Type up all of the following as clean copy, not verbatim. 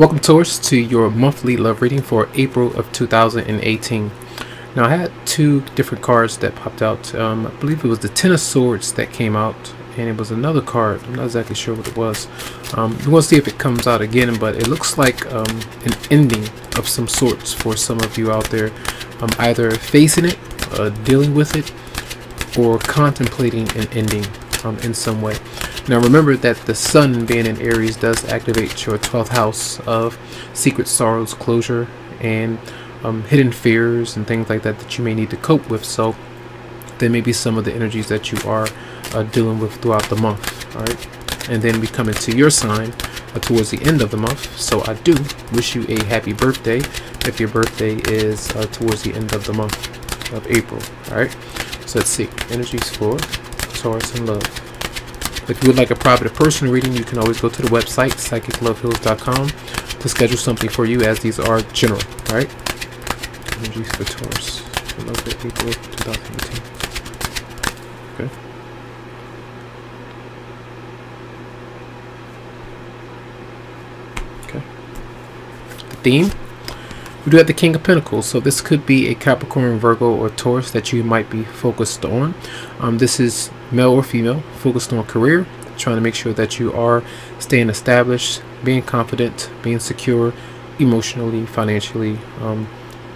Welcome, Taurus, to your monthly love reading for April of 2018. Now, I had two different cards that popped out. I believe it was the Ten of Swords that came out, and it was another card. I'm not exactly sure what it was. We want to see if it comes out again, but it looks like an ending of some sorts for some of you out there. Either facing it, dealing with it, or contemplating an ending in some way. Now remember that the sun being in Aries does activate your 12th house of secret sorrows, closure, and hidden fears and things like that that you may need to cope with. So there may be some of the energies that you are dealing with throughout the month. All right, and then we come into your sign towards the end of the month. So I do wish you a happy birthday if your birthday is towards the end of the month of April. All right, so let's see energies for Taurus and love. If you would like a private personal reading, you can always go to the website Psychicloveheals.com to schedule something for you, as these are general. All right, energies for Taurus for love for April 2018. Okay. Okay. The theme. We do have the King of Pentacles, so this could be a Capricorn, Virgo, or Taurus that you might be focused on. This is male or female, focused on career, trying to make sure that you are staying established, being confident, being secure, emotionally, financially,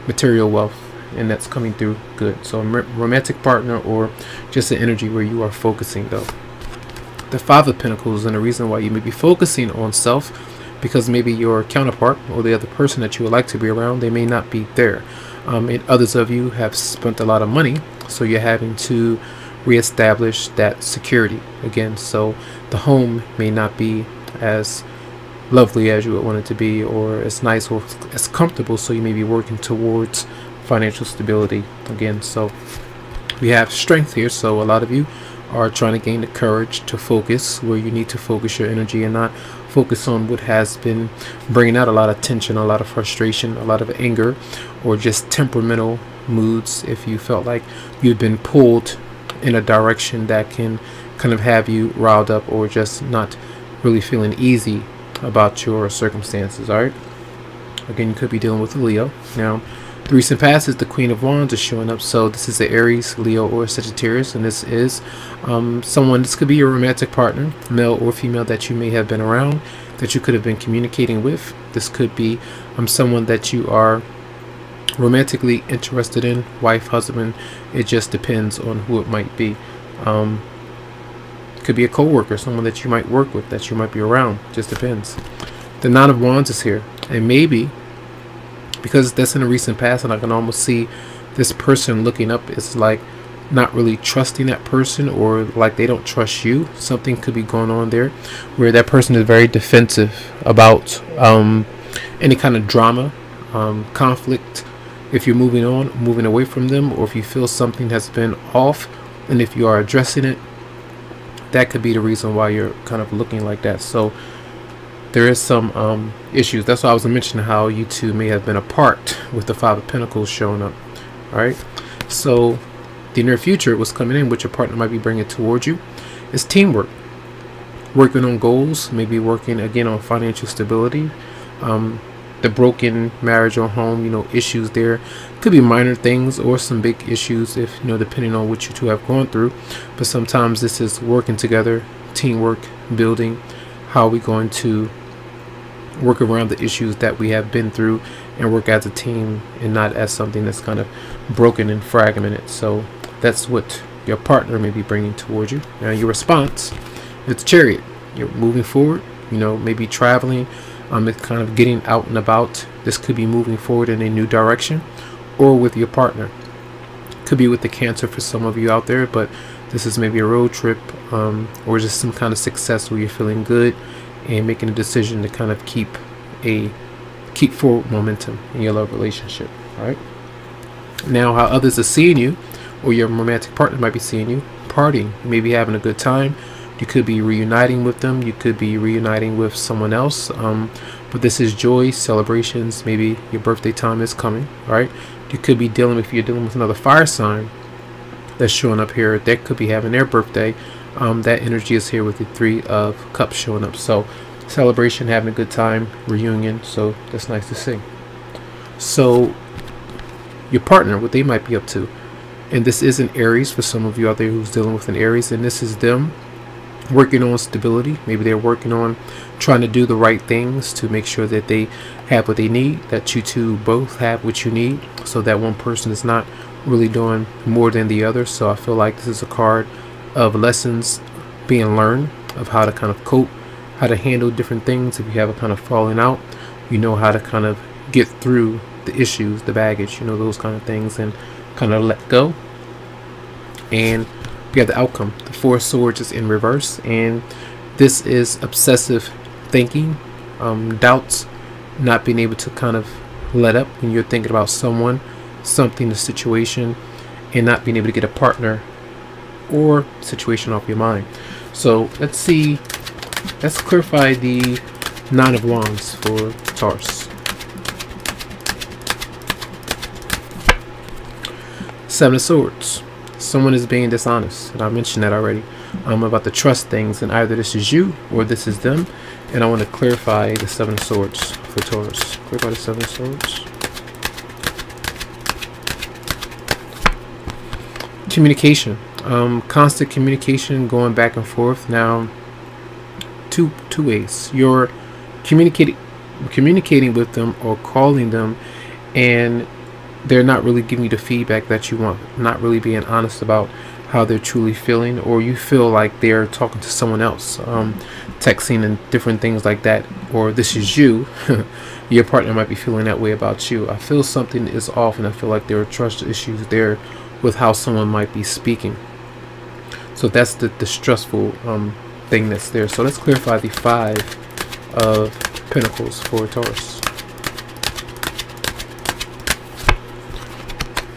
material wealth, and that's coming through good. So a romantic partner or just an energy where you are focusing though. The Five of Pentacles, and the reason why you may be focusing on self, because maybe your counterpart or the other person that you would like to be around, they may not be there. And others of you have spent a lot of money, so you're having to reestablish that security again. So the home may not be as lovely as you would want it to be, or as nice or as comfortable, so you may be working towards financial stability again. So we have strength here, so a lot of you are trying to gain the courage to focus where you need to focus your energy and not focus on what has been bringing out a lot of tension, a lot of frustration, a lot of anger, or just temperamental moods. If you felt like you've been pulled in a direction that can kind of have you riled up, or just not really feeling easy about your circumstances. All right, again, you could be dealing with a Leo. Now the recent past is the Queen of Wands is showing up, so this is the Aries, Leo, or Sagittarius, and this is someone. This could be your romantic partner, male or female, that you may have been around, that you could have been communicating with. This could be someone that you are romantically interested in, wife, husband. It just depends on who it might be. Could be a co-worker, someone that you might work with, that you might be around. Just depends. The Nine of Wands is here, and maybe because that's in the recent past, and I can almost see this person looking up, it's like not really trusting that person, or like they don't trust you. Something could be going on there where that person is very defensive about any kind of drama, conflict. If you're moving on, moving away from them, or if you feel something has been off, and if you are addressing it, that could be the reason why you're kind of looking like that. So there is some issues. That's why I was mentioning how you two may have been apart with the Five of Pentacles showing up. All right, so the near future, what's coming in, which your partner might be bringing towards you, is teamwork, working on goals, maybe working again on financial stability. The broken marriage or home, issues there could be minor things or some big issues, if depending on what you two have gone through. But sometimes this is working together, teamwork, building. How are we going to work around the issues that we have been through and work as a team, and not as something that's kind of broken and fragmented? So that's what your partner may be bringing towards you. Now your response, it's Chariot. You're moving forward, maybe traveling. It's kind of getting out and about. This could be moving forward in a new direction, or with your partner. Could be with the Cancer for some of you out there, but this is maybe a road trip, or just some kind of success where you're feeling good and making a decision to kind of keep forward momentum in your love relationship. All right. Now, how others are seeing you, or your romantic partner might be seeing you, partying. You may be having a good time. You could be reuniting with them. You could be reuniting with someone else. But this is joy, celebrations. Maybe your birthday time is coming. All right. You could be dealing, if you're dealing with another fire sign that's showing up here, that could be having their birthday. That energy is here with the Three of Cups showing up. So celebration, having a good time, reunion. So that's nice to see. So your partner, what they might be up to, and this is an Aries for some of you out there who's dealing with an Aries, and this is them working on stability. Maybe they're working on trying to do the right things to make sure that they have what they need, that you two both have what you need, so that one person is not really doing more than the other. So I feel like this is a card of lessons being learned, of how to kind of cope, how to handle different things. If you have a kind of falling out, you know how to kind of get through the issues, the baggage, you know, those kind of things, and kind of let go. And we have the outcome. The Four of Swords is in reverse, and this is obsessive thinking, doubts, not being able to kind of let up when you're thinking about someone, something, a situation, and not being able to get a partner or situation off your mind. So let's see, let's clarify the Nine of Wands for Taurus. Seven of Swords. Someone is being dishonest, and I mentioned that already. I'm about to trust things, and either this is you or this is them. And I want to clarify the Seven of Swords for Taurus. Clarify the Seven of Swords. Communication, constant communication, going back and forth. Now, two ways. You're communicating with them or calling them, and they're not really giving you the feedback that you want, not really being honest about how they're truly feeling, or you feel like they're talking to someone else, texting and different things like that, or this is you. Your partner might be feeling that way about you. I feel something is off, and I feel like there are trust issues there with how someone might be speaking. So that's the stressful thing that's there. So let's clarify the Five of Pentacles for Taurus.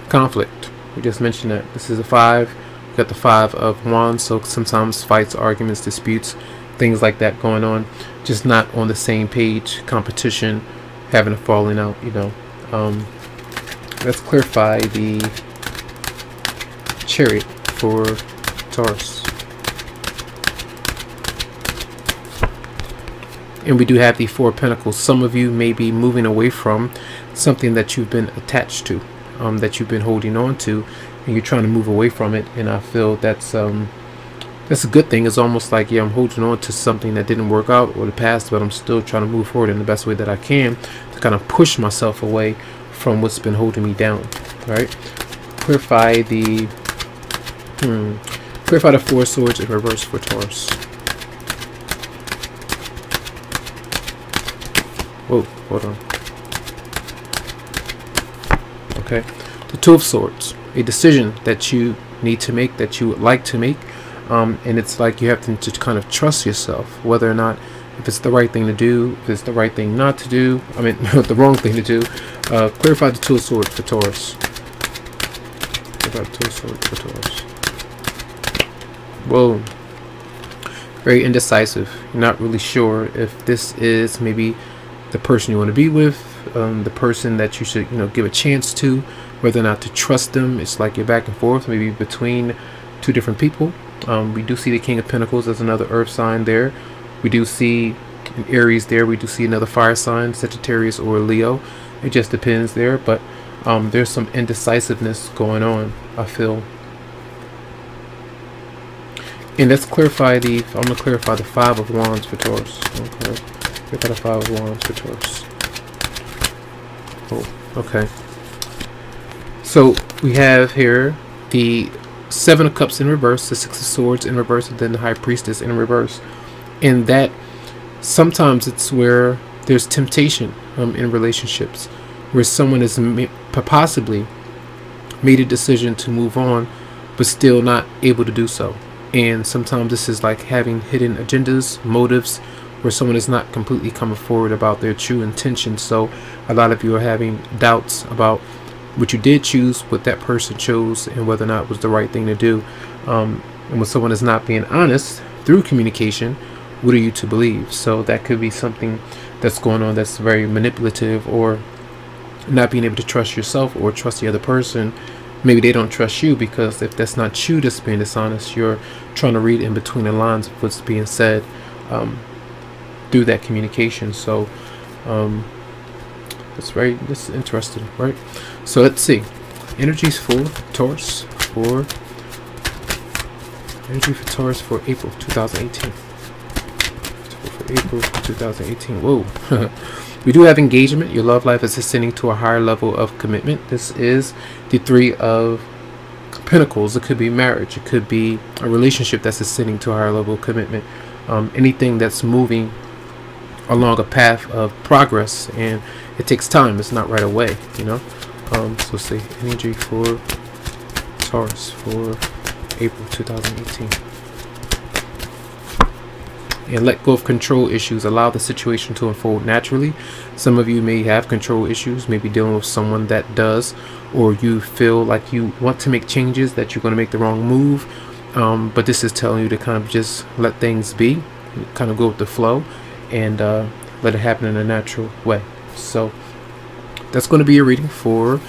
Conflict. We just mentioned that this is a five. We got the Five of Wands, so sometimes fights, arguments, disputes, things like that going on, just not on the same page, competition, having a falling out, you know. Let's clarify the Chariot for Taurus. And we do have the Four of Pentacles. Some of you may be moving away from something that you've been attached to, that you've been holding on to, and you're trying to move away from it. And I feel that's a good thing. It's almost like, yeah, I'm holding on to something that didn't work out or the past, but I'm still trying to move forward in the best way that I can to kind of push myself away from what's been holding me down. All right, clarify the clarify the Four of Swords in reverse for Taurus. Whoa, hold on. Okay, the Two of Swords, a decision that you need to make, that you would like to make, and it's like you have to kind of trust yourself, whether or not, if it's the right thing to do, if it's the right thing not to do, I mean the wrong thing to do. Clarify the Two of Swords for Taurus. Clarify the Two of Swords for Taurus. Whoa, very indecisive. You're not really sure if this is maybe the person you want to be with, the person that you should, you know, give a chance to, whether or not to trust them. It's like you're back and forth, maybe between two different people. We do see the King of Pentacles as another earth sign there. We do see an Aries there. We do see another fire sign, Sagittarius or Leo. It just depends there, but there's some indecisiveness going on, I feel. And let's clarify the, I'm going to clarify the Five of Wands for Taurus. Okay. Clarify the Five of Wands for Taurus. Oh, okay. So we have here the Seven of Cups in reverse, the Six of Swords in reverse, and then the High Priestess in reverse. And that sometimes it's where there's temptation in relationships, where someone has possibly made a decision to move on, but still not able to do so. And sometimes this is like having hidden agendas, motives, where someone is not completely coming forward about their true intentions. So a lot of you are having doubts about what you did choose, what that person chose, and whether or not it was the right thing to do. And when someone is not being honest through communication, what are you to believe? So that could be something that's going on that's very manipulative, or not being able to trust yourself or trust the other person. Maybe they don't trust you, because if that's not you that's being dishonest, you're trying to read in between the lines of what's being said. through that communication. So that's interesting, right? So let's see, energies for Taurus, energy for Taurus for April 2018. For April 2018. Whoa. We do have engagement. Your love life is ascending to a higher level of commitment. This is the Three of Pentacles. It could be marriage. It could be a relationship that's ascending to a higher level of commitment. Anything that's moving along a path of progress, and it takes time. It's not right away, you know. So let's see, energy for Taurus for April 2018. And let go of control issues. Allow the situation to unfold naturally. Some of you may have control issues, maybe dealing with someone that does, or you feel like you want to make changes, that you're going to make the wrong move. But this is telling you to kind of just let things be, kind of go with the flow, and let it happen in a natural way. So that's going to be your reading for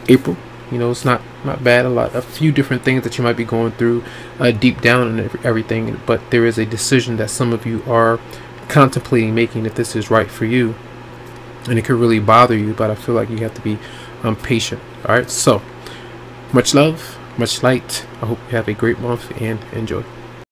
April. You know, it's not bad. A few different things that you might be going through deep down and everything, but there is a decision that some of you are contemplating making, if this is right for you, and it could really bother you, but I feel like you have to be patient. All right, so much love, much light. I hope you have a great month and enjoy.